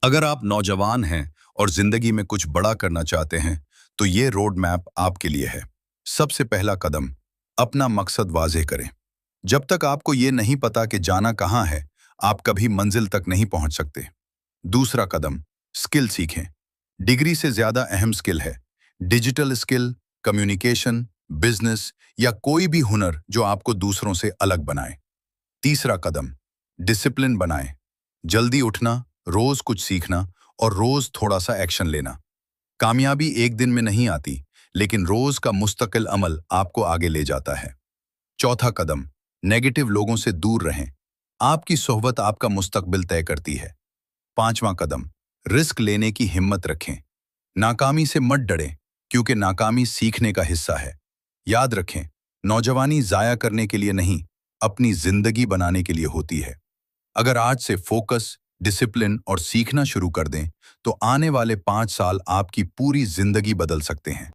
अगर आप नौजवान हैं और जिंदगी में कुछ बड़ा करना चाहते हैं, तो ये रोड मैप आपके लिए है। सबसे पहला कदम, अपना मकसद वाज़ेह करें। जब तक आपको ये नहीं पता कि जाना कहाँ है, आप कभी मंजिल तक नहीं पहुंच सकते। दूसरा कदम, स्किल सीखें। डिग्री से ज़्यादा अहम स्किल है डिजिटल स्किल, कम्युनिकेशन, बिजनेस या कोई भी हुनर जो आपको दूसरों से अलग बनाए। तीसरा कदम, डिसिप्लिन बनाएं। जल्दी उठना, रोज कुछ सीखना और रोज थोड़ा सा एक्शन लेना। कामयाबी एक दिन में नहीं आती, लेकिन रोज का मुस्तकिल अमल आपको आगे ले जाता है। चौथा कदम, नेगेटिव लोगों से दूर रहें। आपकी सोहबत आपका मुस्तकबिल तय करती है। पांचवा कदम, रिस्क लेने की हिम्मत रखें। नाकामी से मत डरें, क्योंकि नाकामी सीखने का हिस्सा है। याद रखें, नौजवानी जाया करने के लिए नहीं, अपनी जिंदगी बनाने के लिए होती है। अगर आज से फोकस, डिसिप्लिन और सीखना शुरू कर दें, तो आने वाले 5 साल आपकी पूरी जिंदगी बदल सकते हैं।